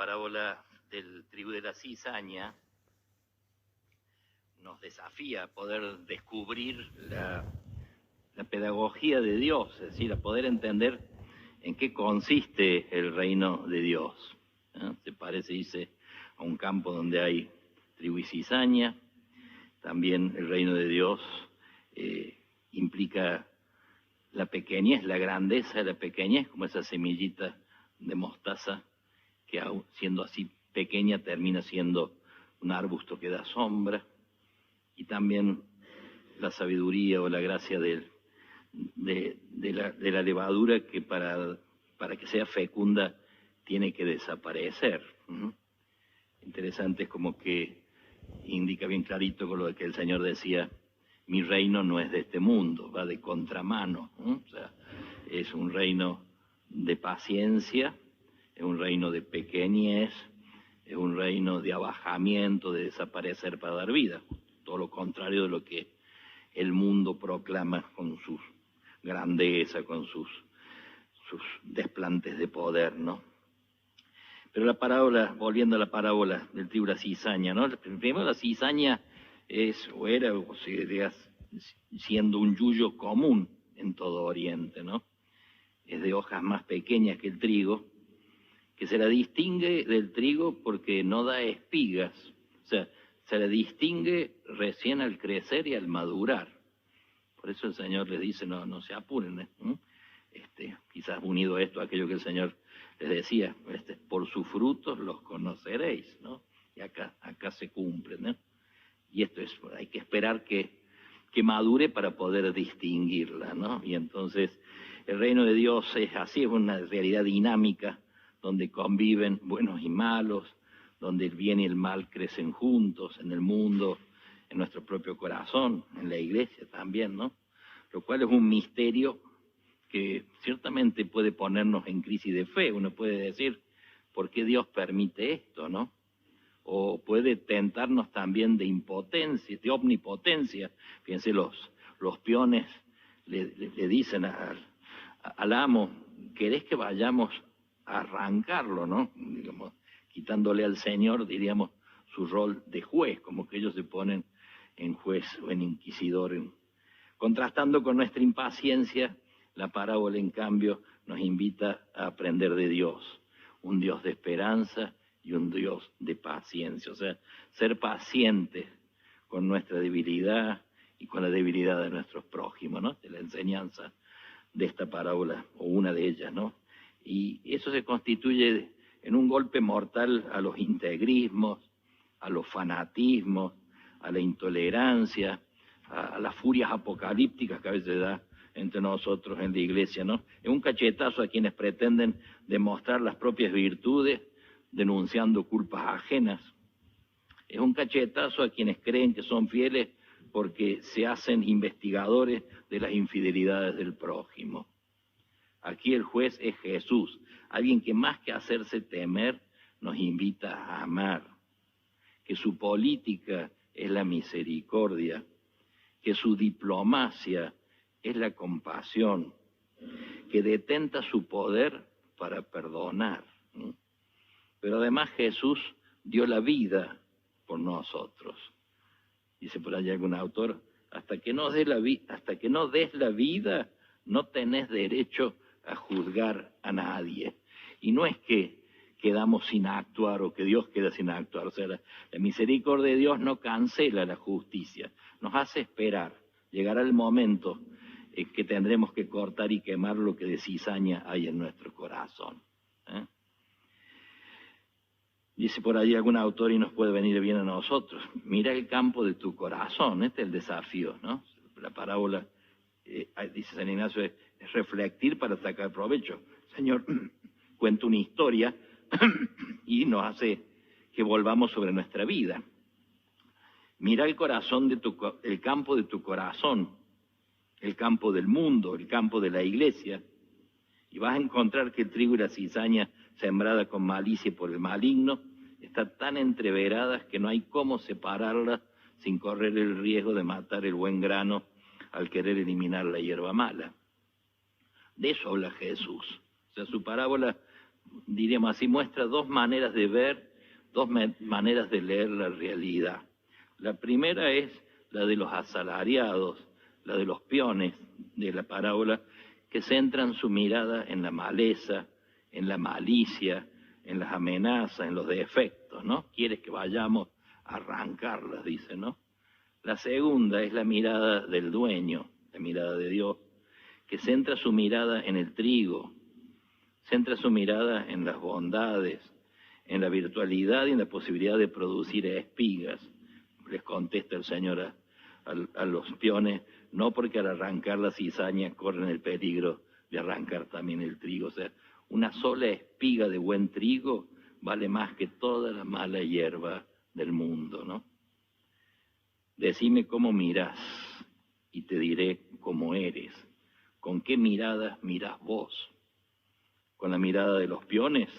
parábola del trigo de la cizaña nos desafía a poder descubrir la pedagogía de Dios, es decir, a poder entender en qué consiste el reino de Dios. Se parece, dice, a un campo donde hay trigo y cizaña. También el reino de Dios implica la pequeñez, la grandeza de la pequeñez, como esa semillita de mostaza que siendo así pequeña termina siendo un arbusto que da sombra. Y también la sabiduría o la gracia de la levadura que para que sea fecunda tiene que desaparecer. Interesante, es como que indica bien clarito con lo que el Señor decía: mi reino no es de este mundo, va de contramano. O sea, es un reino de paciencia, es un reino de pequeñez, es un reino de abajamiento, de desaparecer para dar vida. Todo lo contrario de lo que el mundo proclama con su grandeza, con sus desplantes de poder, ¿no? Pero la parábola, volviendo a la parábola del trigo y la cizaña, ¿no? Primero, la cizaña era, o sea, siendo un yuyo común en todo Oriente, ¿no? Es de hojas más pequeñas que el trigo, que se la distingue del trigo porque no da espigas. O sea, se la distingue recién al crecer y al madurar. Por eso el Señor les dice, no se apuren, quizás unido a esto, aquello que el Señor les decía, por sus frutos los conoceréis, ¿no? Y acá se cumple, ¿no? Y esto es, hay que esperar que madure para poder distinguirla, ¿no? Y entonces el reino de Dios es así, es una realidad dinámica donde conviven buenos y malos, donde el bien y el mal crecen juntos en el mundo, en nuestro propio corazón, en la iglesia también, ¿no? Lo cual es un misterio que ciertamente puede ponernos en crisis de fe. Uno puede decir, ¿por qué Dios permite esto, no? O puede tentarnos también de impotencia, de omnipotencia. Fíjense, los peones le dicen al amo, ¿querés que vayamos a arrancarlo, no? Digamos, quitándole al Señor, diríamos, su rol de juez, como que ellos se ponen en juez o en inquisidor. Contrastando con nuestra impaciencia, la parábola, en cambio, nos invita a aprender de Dios, un Dios de esperanza y un Dios de paciencia. O sea, ser pacientes con nuestra debilidad y con la debilidad de nuestros prójimos, ¿no? De la enseñanza de esta parábola, o una de ellas, ¿no? Y eso se constituye en un golpe mortal a los integrismos, a los fanatismos, a la intolerancia, a las furias apocalípticas que a veces da entre nosotros en la iglesia, ¿no? Es un cachetazo a quienes pretenden demostrar las propias virtudes denunciando culpas ajenas. Es un cachetazo a quienes creen que son fieles porque se hacen investigadores de las infidelidades del prójimo. Aquí el juez es Jesús, alguien que más que hacerse temer nos invita a amar, que su política es la misericordia, que su diplomacia es la compasión, que detenta su poder para perdonar. Pero además Jesús dio la vida por nosotros. Dice por allá algún autor, hasta que no des la vida, no tenés derecho a juzgar a nadie. Y no es que quedamos sin actuar o que Dios queda sin actuar. O sea, la misericordia de Dios no cancela la justicia, nos hace esperar. Llegará el momento que tendremos que cortar y quemar lo que de cizaña hay en nuestro corazón. Dice por allí algún autor, y nos puede venir bien a nosotros, mira el campo de tu corazón. Este es el desafío, ¿no? La parábola, dice San Ignacio, es reflectir para sacar provecho. Señor cuenta una historia y nos hace que volvamos sobre nuestra vida. Mira el corazón el campo de tu corazón, el campo del mundo, el campo de la iglesia, y vas a encontrar que el trigo y la cizaña sembrada con malicia por el maligno están tan entreveradas que no hay cómo separarlas sin correr el riesgo de matar el buen grano al querer eliminar la hierba mala. De eso habla Jesús. O sea, su parábola diríamos así, muestra dos maneras de ver, maneras de leer la realidad. La primera es la de los asalariados, la de los peones de la parábola, que centran su mirada en la maleza, en la malicia, en las amenazas, en los defectos, ¿no? Quieres que vayamos a arrancarlas, dice, ¿no? La segunda es la mirada del dueño, la mirada de Dios, que centra su mirada en el trigo, centra su mirada en las bondades, en la virtualidad y en la posibilidad de producir espigas. Les contesta el Señor a los peones, no porque al arrancar la cizaña corren el peligro de arrancar también el trigo. O sea, una sola espiga de buen trigo vale más que toda la mala hierba del mundo, ¿no? Decime cómo mirás y te diré cómo eres. ¿Con qué mirada mirás vos? ¿Con la mirada de los peones,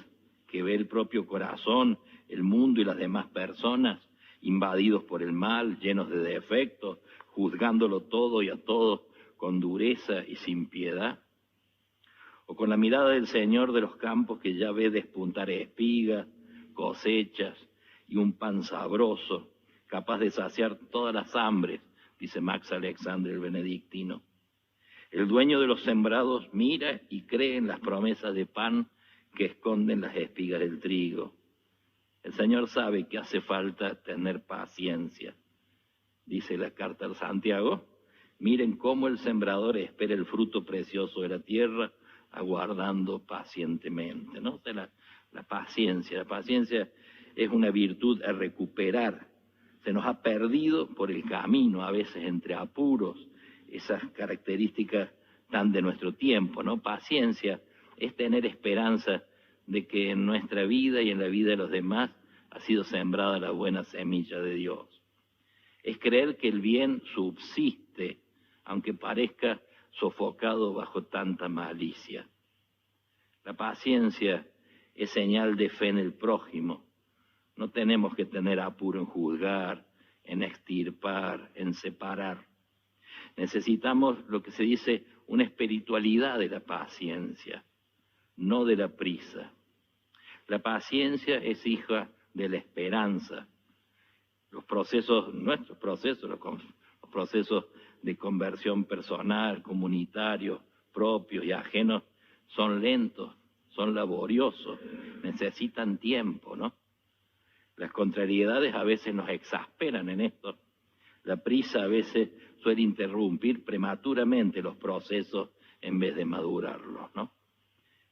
que ve el propio corazón, el mundo y las demás personas invadidos por el mal, llenos de defectos, juzgándolo todo y a todos con dureza y sin piedad? ¿O con la mirada del Señor de los campos, que ya ve despuntar espigas, cosechas y un pan sabroso, capaz de saciar todas las hambres, dice Max Alexander el benedictino? El dueño de los sembrados mira y cree en las promesas de pan que esconden las espigas del trigo. El Señor sabe que hace falta tener paciencia. Dice la carta de Santiago, miren cómo el sembrador espera el fruto precioso de la tierra, aguardando pacientemente, ¿no? O sea, la paciencia es una virtud a recuperar. Se nos ha perdido por el camino, a veces entre apuros, esas características tan de nuestro tiempo, ¿no? Paciencia es tener esperanza de que en nuestra vida y en la vida de los demás ha sido sembrada la buena semilla de Dios. Es creer que el bien subsiste, aunque parezca sofocado bajo tanta malicia. La paciencia es señal de fe en el prójimo. No tenemos que tener apuro en juzgar, en extirpar, en separar. Necesitamos lo que se dice una espiritualidad de la paciencia, no de la prisa. La paciencia es hija de la esperanza. Los procesos, nuestros procesos, los procesos de conversión personal, comunitario, propios y ajenos, son lentos, son laboriosos, necesitan tiempo, ¿no? Las contrariedades a veces nos exasperan en esto. La prisa a veces suele interrumpir prematuramente los procesos en vez de madurarlos, ¿no?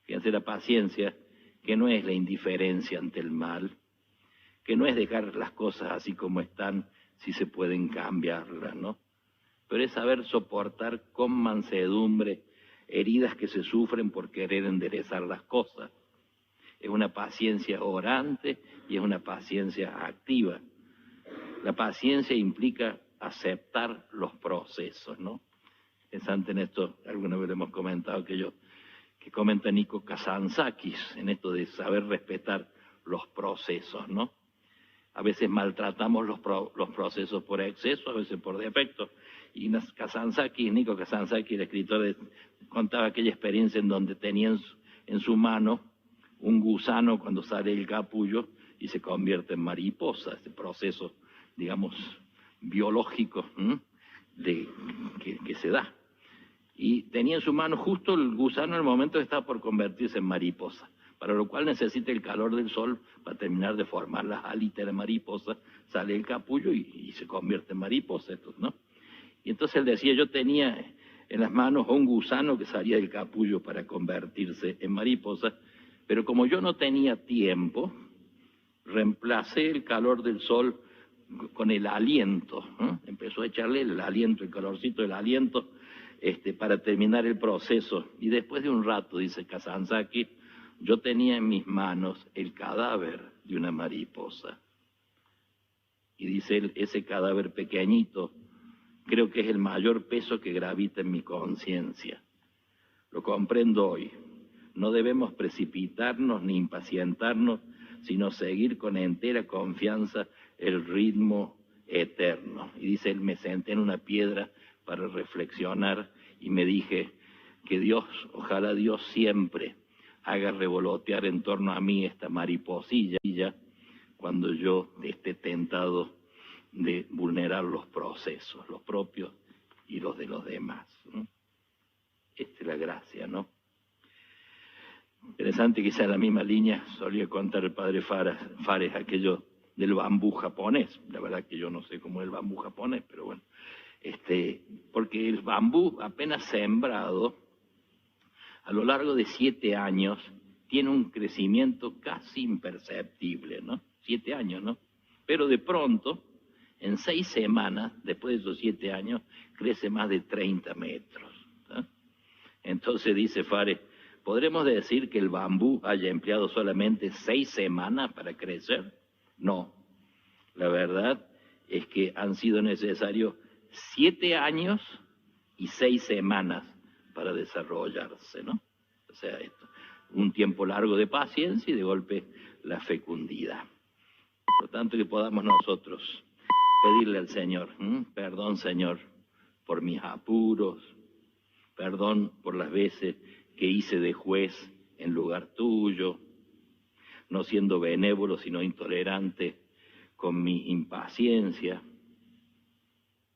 Fíjense, la paciencia, que no es la indiferencia ante el mal, que no es dejar las cosas así como están si se pueden cambiarlas, ¿no? Pero es saber soportar con mansedumbre heridas que se sufren por querer enderezar las cosas. Es una paciencia orante y es una paciencia activa. La paciencia implica aceptar los procesos, ¿no? Pensante en esto, alguna vez lo hemos comentado, que comenta Nico Kazantzakis, en esto de saber respetar los procesos, ¿no? A veces maltratamos los procesos por exceso, a veces por defecto. Y Nico Kazantzakis, el escritor, contaba aquella experiencia en donde tenía en su mano un gusano cuando sale el capullo y se convierte en mariposa, este proceso, digamos, biológico que se da. Y tenía en su mano justo el gusano en el momento que estaba por convertirse en mariposa, para lo cual necesita el calor del sol para terminar de formar las alitas de la mariposa, sale el capullo y se convierte en mariposa, ¿no? Y entonces él decía, yo tenía en las manos a un gusano que salía del capullo para convertirse en mariposa, pero como yo no tenía tiempo, reemplacé el calor del sol con el aliento, ¿no? Empezó a echarle el aliento, el calorcito del aliento, para terminar el proceso. Y después de un rato, dice Kazantzakis, yo tenía en mis manos el cadáver de una mariposa. Y dice él, ese cadáver pequeñito, creo que es el mayor peso que gravita en mi conciencia. Lo comprendo hoy. No debemos precipitarnos ni impacientarnos, sino seguir con entera confianza el ritmo eterno. Y dice él, me senté en una piedra para reflexionar y me dije que Dios, ojalá Dios siempre haga revolotear en torno a mí esta mariposilla cuando yo esté tentado de vulnerar los procesos, los propios y los de los demás, ¿no? Esta es la gracia, ¿no? Interesante, quizá en la misma línea solía contar el padre Fares aquello del bambú japonés. La verdad que yo no sé cómo es el bambú japonés, pero bueno, porque el bambú apenas sembrado, a lo largo de 7 años, tiene un crecimiento casi imperceptible, ¿no? 7 años, ¿no? Pero de pronto, en 6 semanas, después de esos 7 años, crece más de 30 metros, ¿no? Entonces dice Fares, ¿podremos decir que el bambú haya empleado solamente 6 semanas para crecer? No. La verdad es que han sido necesarios 7 años y 6 semanas para desarrollarse, ¿no? O sea, un tiempo largo de paciencia y de golpe la fecundidad. Por lo tanto, que podamos nosotros pedirle al Señor, perdón, Señor, por mis apuros, perdón por las veces que hice de juez en lugar tuyo, no siendo benévolo sino intolerante con mi impaciencia.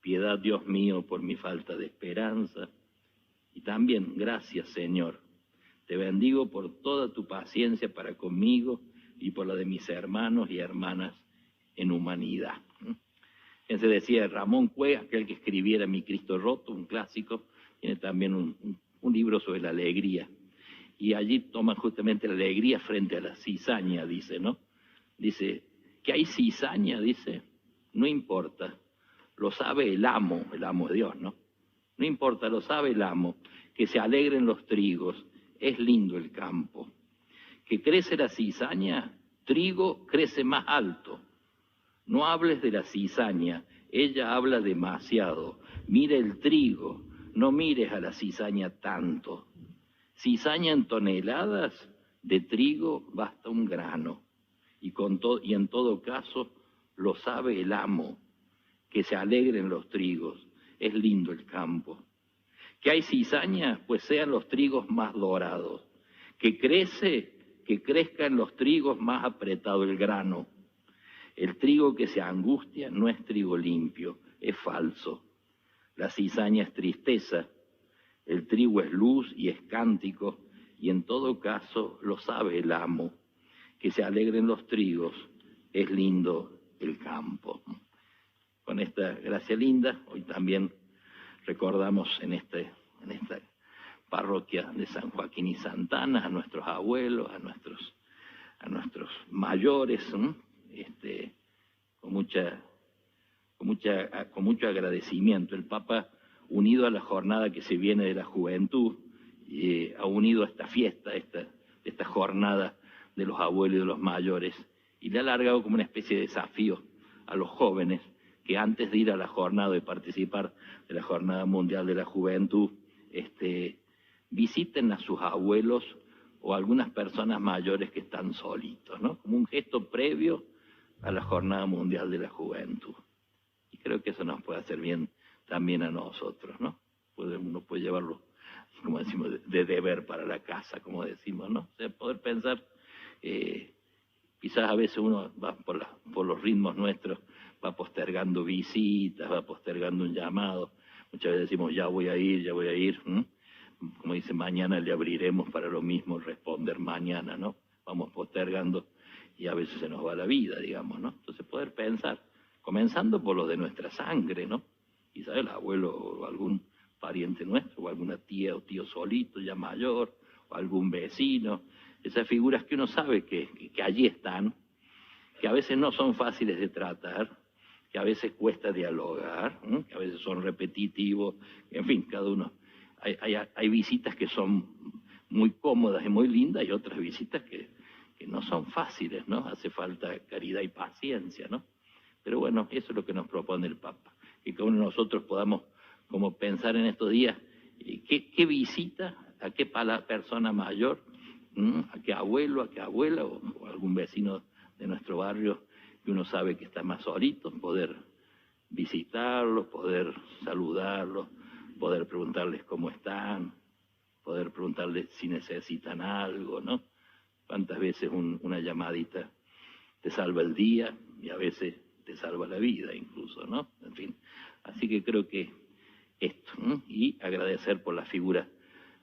Piedad, Dios mío, por mi falta de esperanza. Y también, gracias, Señor. Te bendigo por toda tu paciencia para conmigo y por la de mis hermanos y hermanas en humanidad. Se decía Ramón Cue, aquel que escribiera Mi Cristo Roto, un clásico, tiene también un libro sobre la alegría. Y allí toman justamente la alegría frente a la cizaña, dice, ¿no? Dice, ¿que hay cizaña? Dice, no importa, lo sabe el amo de Dios, ¿no? No importa, lo sabe el amo, que se alegren los trigos, es lindo el campo. Que crece la cizaña, trigo crece más alto. No hables de la cizaña, ella habla demasiado. Mira el trigo, no mires a la cizaña tanto. Cizaña en toneladas, de trigo basta un grano. Y en todo caso, lo sabe el amo, que se alegren los trigos, es lindo el campo. Que hay cizaña, pues sean los trigos más dorados. Que crezca en los trigos más apretado el grano. El trigo que se angustia no es trigo limpio, es falso. La cizaña es tristeza, el trigo es luz y es cántico, y en todo caso lo sabe el amo. Que se alegren los trigos, es lindo el campo. Con esta gracia linda, hoy también recordamos en esta parroquia de San Joaquín y Santana a nuestros abuelos, a nuestros mayores, ¿no? Con mucho agradecimiento. El Papa, unido a la jornada que se viene de la juventud, ha unido a esta fiesta, esta jornada de los abuelos y de los mayores, y le ha alargado como una especie de desafío a los jóvenes que antes de ir a la jornada, de participar de la Jornada Mundial de la Juventud, visiten a sus abuelos o algunas personas mayores que están solitos, ¿no? Como un gesto previo a la Jornada Mundial de la Juventud. Y creo que eso nos puede hacer bien también a nosotros, ¿no? Uno puede llevarlo, como decimos, de deber para la casa, como decimos, ¿no? O sea, poder pensar, quizás a veces uno va por los ritmos nuestros, va postergando visitas, va postergando un llamado. Muchas veces decimos, ya voy a ir, ¿m? Como dice, mañana le abriremos para lo mismo, responder mañana, ¿no? Vamos postergando y a veces se nos va la vida, digamos, ¿no? Entonces poder pensar, comenzando por los de nuestra sangre, ¿no? Quizás el abuelo o algún pariente nuestro, o alguna tía o tío solito ya mayor, o algún vecino, esas figuras que uno sabe que allí están, que a veces no son fáciles de tratar, que a veces cuesta dialogar, que a veces son repetitivos, en fin, cada uno. Hay visitas que son muy cómodas y muy lindas y otras visitas que no son fáciles, ¿no? Hace falta caridad y paciencia, ¿no? Pero bueno, eso es lo que nos propone el Papa, que cada uno de nosotros podamos como pensar en estos días, ¿qué visita a qué persona mayor, a qué abuelo, a qué abuela o algún vecino de nuestro barrio que uno sabe que está más solito, poder visitarlos, poder saludarlos, poder preguntarles cómo están, poder preguntarles si necesitan algo, ¿no? Cuántas veces una llamadita te salva el día y a veces te salva la vida incluso, ¿no? En fin, así que creo que esto, ¿no? Y agradecer por la figura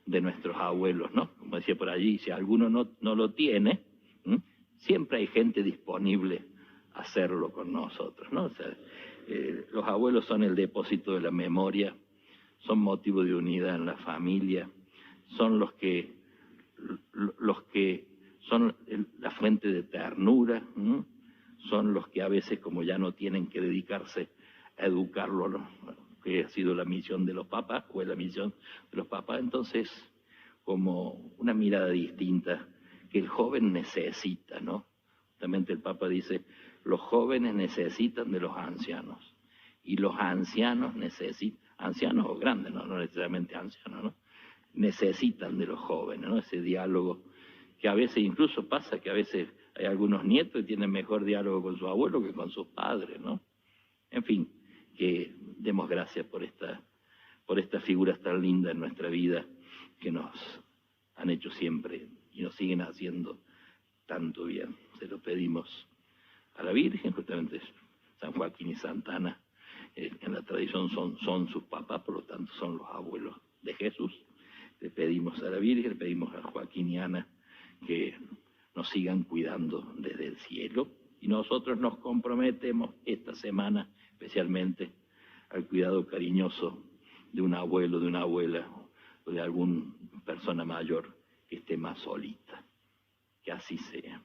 de nuestros abuelos, ¿no? Como decía por allí, si alguno no lo tiene, ¿no? Siempre hay gente disponible a hacerlo con nosotros, ¿no? O sea, los abuelos son el depósito de la memoria, son motivo de unidad en la familia, son los que son la fuente de ternura, ¿no? Son los que a veces, como ya no tienen que dedicarse a educarlo, ¿no? Que ha sido la misión de los papás, o es la misión de los papás, entonces como una mirada distinta que el joven necesita, ¿no? Justamente el Papa dice, los jóvenes necesitan de los ancianos, y los ancianos necesitan, ancianos o grandes, no necesariamente ancianos, ¿no? Necesitan de los jóvenes, ¿no? Ese diálogo que a veces incluso pasa, que a veces hay algunos nietos que tienen mejor diálogo con su abuelo que con sus padres, ¿no? En fin, que demos gracias por estas figuras tan lindas en nuestra vida que nos han hecho siempre y nos siguen haciendo tanto bien. Se lo pedimos a la Virgen, justamente San Joaquín y Santa Ana, en la tradición son sus papás, por lo tanto son los abuelos de Jesús. Le pedimos a la Virgen, le pedimos a Joaquín y Ana que nos sigan cuidando desde el cielo, y nosotros nos comprometemos esta semana especialmente al cuidado cariñoso de un abuelo, de una abuela o de alguna persona mayor que esté más solita. Que así sea.